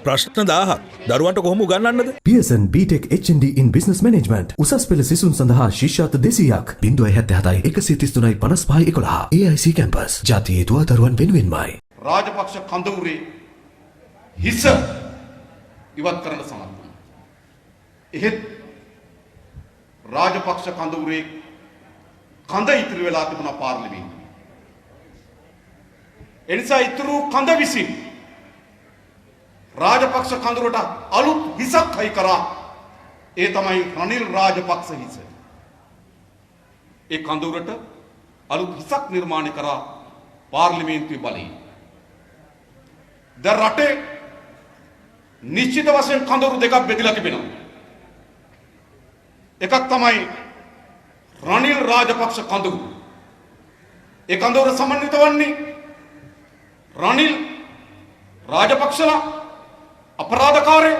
ප්‍රශ්න 1000ක් දරුවන්ට කොහොම උගන්වන්නද? Pearson BTech HND in Business Management. උසස් පෙළ සිසුන් සඳහා ශිෂ්‍යාර්ථ 200ක් 077 133 55 11 AIC campus. ජාතියේ දුව දරුවන් වෙනුවෙන්මයි. රාජපක්ෂ කඳවුරේ හිස ඉවත් කරන්න සමත් වුණා. එහෙත් රාජපක්ෂ කඳවුරේ කඳ ඉතුරු වෙලා තිබුණා පාර්ලිමේන්තුවේ. එනිසා ඉතුරු කඳ විසින් රාජපක්ෂ කඳවුරට අලුත් හිසක් හයි කරා. ඒ තමයි රනිල් රාජපක්ෂ හිස. ඒ කඳවුරට අලුත් හිසක් නිර්මාණය කරා පාර්ලිමේන්තුවේ බලයෙන්. දැන් රටේ නිශ්චිත වශයෙන් කඳවුරු දෙකක් බෙදලා තිබෙනවා. එකක් තමයි රනිල් රාජපක්ෂ කඳවුර. ඒ කඳවුර සමන්විත වන්නේ රනිල් රාජපක්ෂලා අපරාධකාරය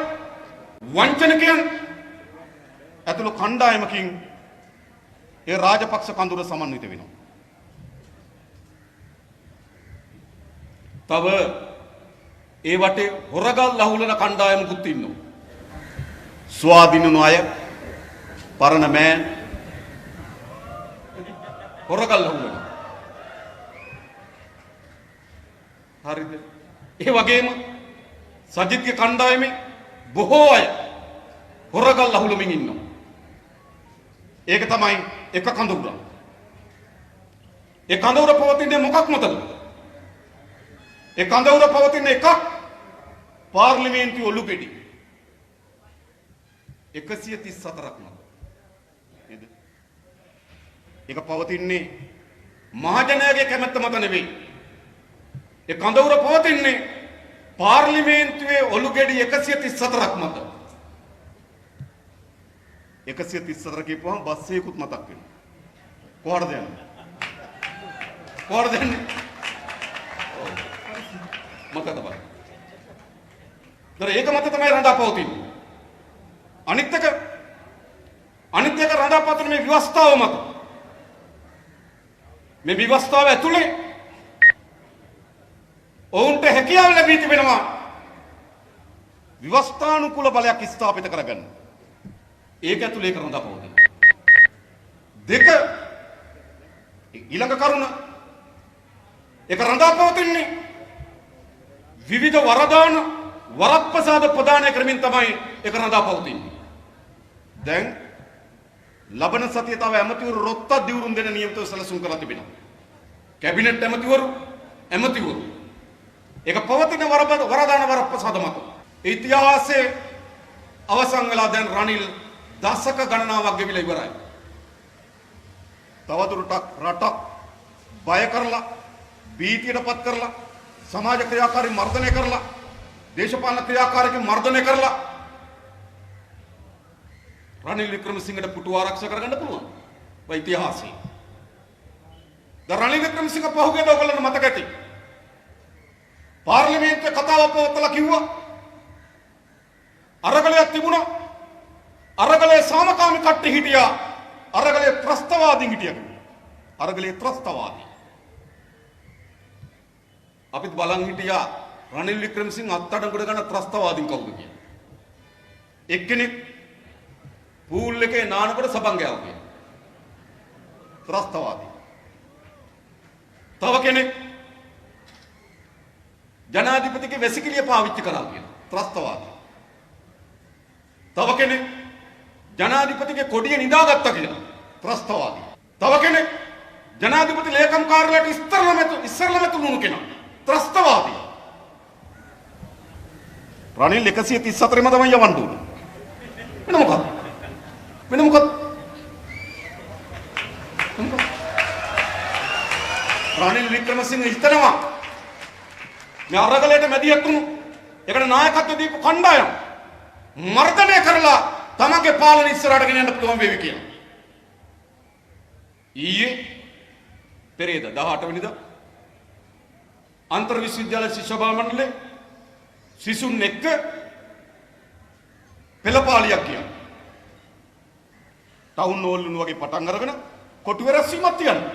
වංචනිකයන් ඇතුළු කණ්ඩායමකින් ඒ රාජපක්ෂ කඳවුර සමන්විත වෙනවා. තව ඒ වටේ හොරගල් ලහුලන කණ්ඩායමකුත් ඉන්නවා. ස්වාධීන අය පරණ මෑන් හොරගල් ලහුලන. හරිද? ඒ වගේම සජිත්ගේ කණ්ඩායමේ බොහෝ අය හොරගල් ලහුලමින් ඉන්නවා. ඒක තමයි එක කඳවුර. ඒ කඳවුර පවතින්නේ මොකක් මතද? ඒ කඳවුර පවතින එකක් පාර්ලිමේන්තුවේ ඔලුගෙඩි 134ක් මත නේද? ඒක පවතින්නේ මහජනයාගේ කැමැත්ත මත නෙවෙයි. ඒ කඳවුර පවතින්නේ පාර්ලිමේන්තුවේ ඔලුගෙඩි 134ක් මත. 134 කියපුවම බස් එකකුත් මතක් වෙනවා. කොහොමද යන්නේ? කොහොමද යන්නේ? මතකද බලන්න. ඒක මත තමයි රඳාපවතින්නේ. අනිත් එක රඳාපවතින මේ ව්‍යවස්ථාව මත. මේ ව්‍යවස්ථාව ඇතුලේ ඔවුන්ට හැකියාව ලැබී තිබෙනවා ව්‍යවස්ථානුකූල බලයක් ස්ථාපිත කරගන්න. ඒක ඇතුලේ ඒක රඳාපවතින. දෙක ඊළඟ කරුණ ඒක රඳාපවතින්නේ විවිධ වරදාන වරප්‍රසාද ප්‍රදානය කරමින් තමයි ඒක රඳාපවතින්නේ. දැන් ලබන සතියේ තව ඇමතිවරු රොත්තක් දිවුරුම් දෙන නියමිතව සැලසුම් කරලා තිබෙනවා. කැබිනට් ඇමතිවරු ඒක පවතින වරදාන වරප්‍රසාද මත. ඉතිහාසයේ අවසන් වෙලා දැන් රනිල් දශක ගණනාවක් ගෙවිලා ඉවරයි. තවදුරටත් රටක් බය කරලා භීතියටපත් කරලා සමාජ ක්‍රියාකාරී මර්ධනය කරලා දේශපාලන ක්‍රියාකාරීකම් මර්ධනය කරලා රනිල් වික්‍රමසිංහට පුටු ආරක්ෂා කරගන්න පුළුවන්. ඒ ඉතිහාසයේ. රනිල් වික්‍රමසිංහ පහුගියද ඔයගොල්ලන්ට මතක ඇති. පාර්ලිමේන්තුවේ කතාව පවත්ලා කිව්වා අරගලයක් තිබුණා. අරගලේ සාමකාමී කට්ටිය හිටියා. අරගලේ ත්‍රස්තවාදීන් හිටියා. අරගලේ ත්‍රස්තවාදී. අපිත් බලන් හිටියා රනිල් වික්‍රමසිංහ අත්අඩංගුවට ගන්න ත්‍රස්තවාදීන් කවුද කියලා. එක්කෙනෙක් පූල් එකේ නානකොට සබන් ගෑවා කියලා. ත්‍රස්තවාදී. තව කෙනෙක් ජනාධිපතිගේ වැසිකිළිය පාවිච්චි කරා කියලා. ත්‍රස්තවාදී. තව කෙනෙක් ජනාධිපතිගේ කොඩිය නිදාගත්තා කියලා. ත්‍රස්තවාදී. තව කෙනෙක් ජනාධිපති ලේකම් කාර්යාලයට ඉස්සරලම තුණු කෙනා. ත්‍රස්තවාදී. රනිල් 134ම තමයි යවන්න උනේ. වෙන මොකක්ද? රනිල් වික්‍රමසිංහ හිතනවා මේ අරගලයට මැදිහත් වුණු ඒකට නායකත්ව දීපු කණ්ඩායම මර්ධනය කරලා තමන්ගේ පාලන ඉස්සරහට ගෙනියන්න පුළුවන් වේවි කියලා. ඊයේ පෙරේද 18 වෙනිදා අන්තර් විශ්වවිද්‍යාල ශිෂ්‍ය සභා මණ්ඩලයේ සිසුන් එක්ක පෙළපාලියක් ගියා. ටවුන් හෝල් වගේ පටන් අරගෙන කොටුවේ රැස්වීමක් තියනවා.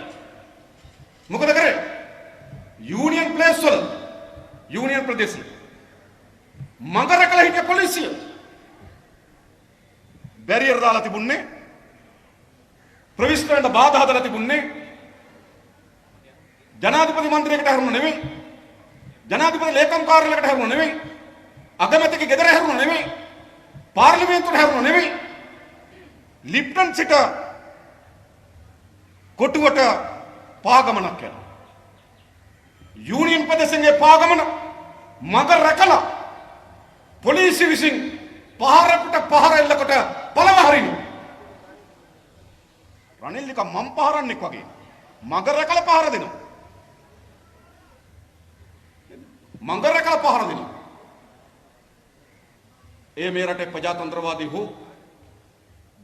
මොකද කරේ? යූනියන් ප්ලේස් වල යූනියන් ප්‍රදේශ මඟ රැකලා හිටිය පොලිසිය බැරියර් දාලා තිබුණේ ප්‍රවිෂ්ඨ වෙන්න බාධා හදලා තිබුණේ ජනාධිපති මන්ත්‍රීකට හැරුණ නෙවෙයි ජනාධිපති ලේකම් කාර්යාලයකට හැරුණ නෙවෙයි අගමැතිගේ ගෙදර හැරුණ නෙවෙයි පාර්ලිමේන්තුවට හැරුණ නෙවෙයි ලිප්ටන් සිට කොටුවට පාගමනක් යනවා යූනියන් ප්‍රදේශයේ පාගමන මග රැකලා පොලිසිය විසින් පහරකට පහර එල්ලකට පළව හරිනවා රනිල් නිකන් මම් පහරන්නෙක් වගේ මග රැකලා පහර දෙනවා මග රැකලා පහර දෙනවා ඒ මේ රටේ ප්‍රජාතන්ත්‍රවාදී හෝ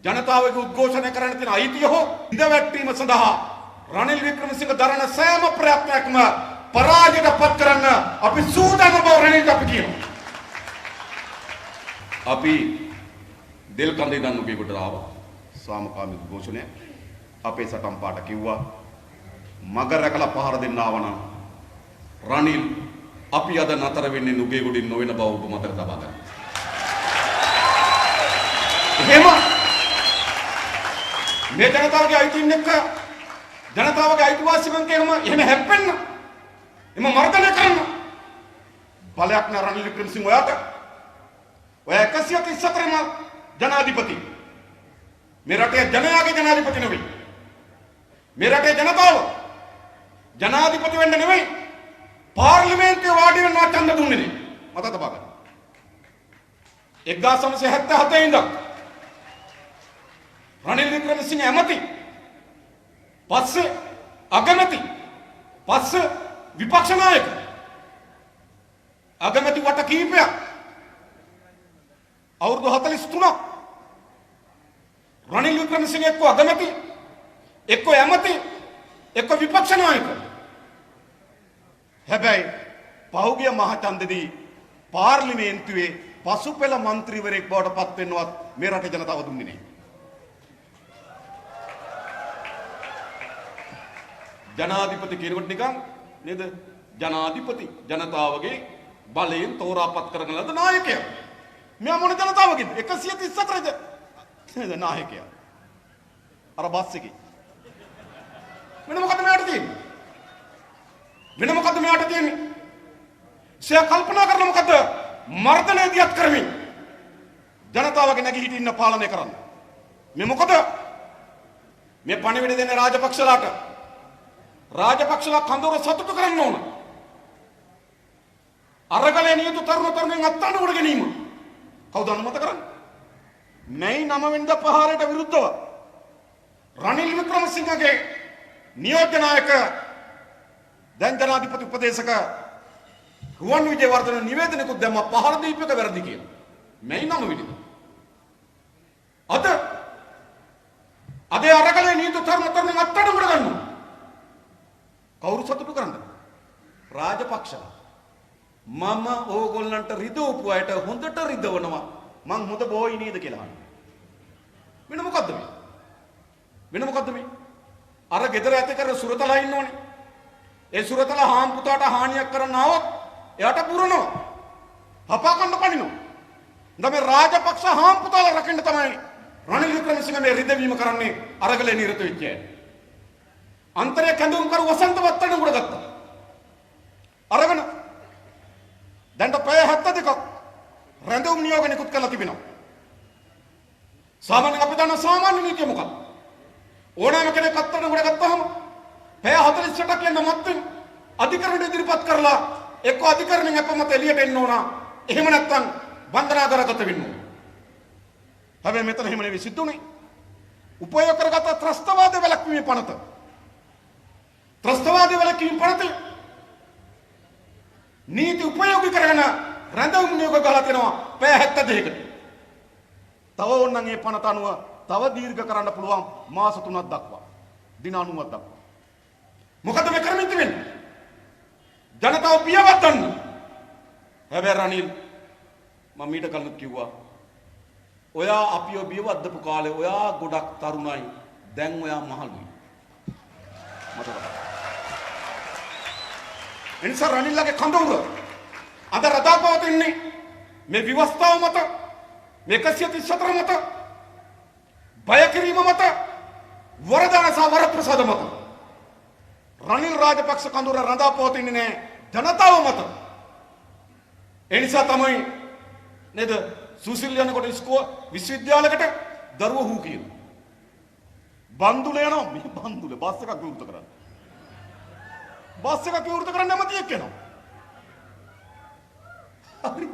ජනතාවගේ උද්ඝෝෂණය කරන්න තියෙන අයිතිය හෝ ඉඳවැටීම සඳහා රනිල් වික්‍රමසිංහ දරන සෑම ප්‍රයත්නයක්ම පරාජයට පත් කරන්න අපි සූදානම් බව රනිල්ට අපි කියනවා. අපි දෙල් කන්දේ දන්නු කීකට ආවා සාමකාමී උද්ඝෝෂණය අපේ සටන් පාට කිව්වා මග රැකලා පහර දෙන්න ආවනම් රනිල් අපි අද නතර වෙන්නේ නුගේ ගොඩින් නොවන බව ඔබ මතක තබා ගන්න. එහෙම මේ ජනතාවගේ අයිතීන් එක්ක ජනතාවගේ අයිතිවාසිකම් එහෙම හැප්පෙන්න එහෙම මර්ධනය කරන්න බලයක් නෑ රනිල් වික්‍රමසිංහ ඔයාට ඔය 134ම ජනාධිපති මේ රටේ ජනයාගේ ජනාධිපති නෙවෙයි මේ රටේ ජනතාව ජනාධිපති වෙන්න නෙවෙයි පාර්ලිමේන්තුවේ වාඩි වෙන්න ඡන්ද දුන්නේ නේ මතක තබා ගන්න 1977 ඉඳන් රනිල් වික්‍රමසිංහ ඇමති පස්සේ අගමැති පස්සේ විපක්ෂ නායක අගමැති වට කීපයක් අවුරුදු 43ක් රනිල් වික්‍රමසිංහ එක්ක අගමැති එක්ක ඇමති එක්ක විපක්ෂ නායක හැබැයි පහුගිය මහ ඡන්දෙදී පාර්ලිමේන්තුවේ පසුපෙළ മന്ത്രിවරයෙක් බවට පත් වෙන්නවත් මේ රටේ ජනතාව දුන්නේ නැහැ. ජනාධිපති කෙනෙකුට නිකන් නේද? ජනාධිපති ජනතාවගේ බලයෙන් තෝරාපත් කරන ලද නායකයා. මෙයා මොන ජනතාවගේද? 134 නේද නායකයා. අර බස් එකේ. වෙන මොකද මෙයාට තියෙන්නේ? වෙන මොකද මෙයාට තියෙන්නේ? සියා කල්පනා කරන මොකද? මර්ධනය දියත් කරමින් ජනතාවගේ නැගී හිටින්න පාලනය කරන්න. මේ මොකද? මේ පණිවිඩ දෙන්නේ රාජපක්ෂලාට. රාජපක්ෂලා කඳවුර සතුටු කරන්න ඕන. අරගලේ නියුතු තරුණ තරුණියන් අත්අඩංගුවට ගැනීම. කවුද අනුමත කරන්නේ? මේ 9 වෙනිදා ප්‍රහාරයට විරුද්ධව රනිල් වික්‍රමසිංහගේ නියෝජ්‍ය නායක දැන් ජනාධිපති උපදේශක රුවන් විජේවර්ධන නිවේදනයකුත් දැම්ම පහර දීපක වැරදි කියලා. මේ 9 වෙනිදා. අද අරගලේ නියුතු තරුණ තරුණියන් අත්අඩංගුවට ගන්නවා. කවුරු සතුටු කරන්නද? රාජපක්ෂලා. මම ඕගොල්ලන්ට රිදවපු අයට හොඳට රිදවනවා. මං හොඳ බෝයි නේද කියලා අහනවා. වෙන මොකද්ද මේ? වෙන මොකද්ද මේ? අර ගෙදර ඇති කර සුරතලා ඉන්නෝනේ. ඒ සුරතලා හාම් පුතාට හානියක් කරන්න ආවොත් එයාට පුරනවා. හපා කන්න පනිනවා. දැන් මේ රාජපක්ෂ හාම් පුතාලා රකින්න තමයි රනිල් වික්‍රමසිංහ මේ රිදවීම කරන්නේ අරගලේ නිරත වෙච්ච අය. අන්තරය කැඳවුම් කර වසන්ත වත්තට උඩ ගත්තා. අරගෙන දැන් පැය 72ක් රැඳවුම් නියෝග නිකුත් කරලා තිබෙනවා. සාමාන්‍යයෙන් අපි දන්න සාමාන්‍ය නීතිය මොකක්ද? ඕනෑම කෙනෙක් අත්තට උඩ ගත්තාම පැය 48ක් යන මත්තෙන් අධිකරණයට ඉදිරිපත් කරලා එක්ක අධිකරණයෙන් අපමත එළියට එන්න ඕන. එහෙම නැත්නම් බන්ධනාගාරගත වෙන්න ඕන. හැබැයි මෙතන එහෙම නෙවෙයි සිද්ධුනේ. උපයෝග කරගත ත්‍රස්තවාද වැළැක්වීමේ පනත. ත්‍රස්තවාදී වලකින් පනත නීති උපයෝගී කරගෙන රැඳවුම් නියෝග ගහලා තිනවා පැය 72කට. තව ඕනනම් මේ පනත අනුව තව දීර්ඝ කරන්න පුළුවන් මාස 3ක් දක්වා. දින 90ක් දක්වා. මොකද මේ කරමින් තිබෙන්නේ? ජනතාව පියවත් ගන්න. හැබැයි රනිල් මම ඊට කලින් කිව්වා ඔයා අපිව බියවද්දපු කාලේ ඔයා ගොඩක් තරුණයි. දැන් ඔයා මහලුයි. මතක එනිසා රනිල්ලගේ කඳවුර අද රදාපවතින්නේ මේ විවස්ථාව මත මේ 134 මත බය කිරීම මත වරදාන සහ වරප්‍රසාද මත රනිල් රාජපක්ෂ කඳුර රඳා පවතින්නේ නැහැ ජනතාව මත. ඒ නිසා තමයි නේද සුසිල් යනකොට විශ්වවිද්‍යාලයකට දරුවෝ හූ කියන. බන්දුල යනවා මේ බන්දුල බස් එකක් විවෘත කරන්න. බස් එකක් විවෘත කරන්න නැමතියෙක් යනවා. හරිද?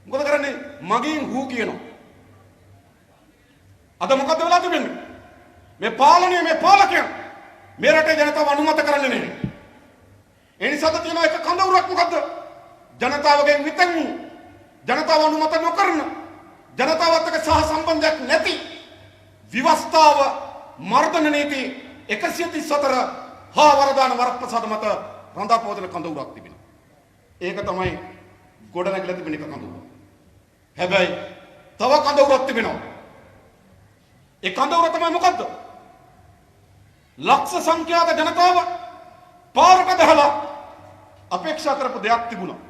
මොකද කරන්නේ? මගින් හූ කියනවා. අද මොකද වෙලා තිබෙන්නේ? මේ පාලනය මේ පාලකයන් මේ රටේ ජනතාව අනුමත කරන්නේ නැහැ. ඒ නිසාද තියෙන එක කඳවුරක් මොකද්ද? ජනතාවගෙන් විතන් ජනතාව අනුමත නොකරන ජනතාවත් එක්ක සහ සම්බන්ධයක් නැති විවස්ථාව මර්ධන නීති 134 හා වරදාන වරප්‍රසාද මත රඳාපවතින කඳවුරක් තිබෙනවා. ඒක තමයි ගොඩනැගිලා තිබෙන එක කඳවුර. හැබැයි තව කඳවුරක් තිබෙනවා. ඒ කඳවුර තමයි මොකද්ද? ලක්ෂ සංඛ්‍යාත ජනතාව පාරට බහලා අපේක්ෂා කරපු දෙයක් තිබුණා.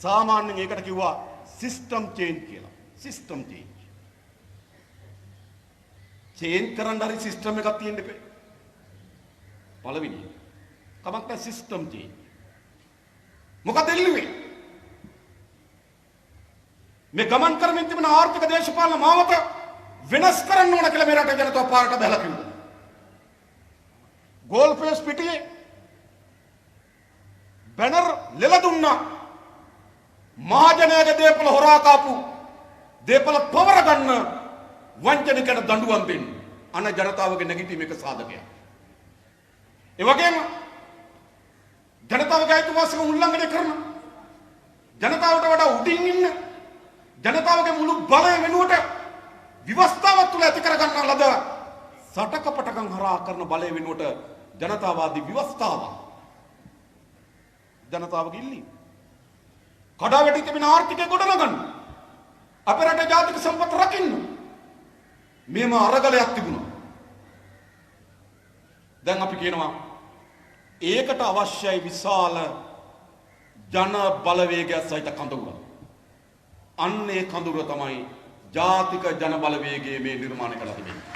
සාමාන්‍යයෙන් ඒකට කිව්වා සිස්ටම් චේන්ජ් කියලා. System change. චේන්ජ් කරන්න හරි සිස්ටම් එකක් තියෙන්න එපේ. පළවෙනි. කමක් නැහැ සිස්ටම් චේන්ජ්. මොකද එල්ලුවේ? මේ ගමන් කරමින් තිබෙන ආර්ථික දේශපාලන මාවත වෙනස් කරන්න ඕන කියලා මේ රටේ ජනතාව පාරට බහලා කිව්වා. ගෝල් ෆේස් පිටියේ බැනර් ලෙල දුන්නා. මහජනයාගේ දේපල හොරා කාපු දේපල පවර ගන්න වංචනිකයට දඬුවම් දෙන්න. අන ජනතාවගේ නැගිටීම එක සාධකයක්. ඒ වගේම ජනතාවගේ අයිතිවාසිකම් උල්ලංඝනය කරන ජනතාවට වඩා උඩින් ඉන්න ජනතාවගේ මුළු බලය වෙනුවට විවස්ථාවක් තුළ ඇති කර ගන්න ලද සටකපටකම් හරහා කරන බලය වෙනුවට ජනතාවාදී විවස්ථාව ජනතාවගේ ඉල්ලීම කඩාවැටි තිබෙන ආර්ථිකය ගොඩනගන්න අපේ රටේ ජාතික සම්පත් රකින්න මේම අරගලයක් තිබුණා. දැන් අපි කියනවා ඒකට අවශ්‍යයි විශාල ජන බලවේගයක් සහිත කඳවුර. අන්න ඒ කඳවුර තමයි ජාතික ජන බලවේගයේ මේ නිර්මාණය කළ තිබෙන්නේ.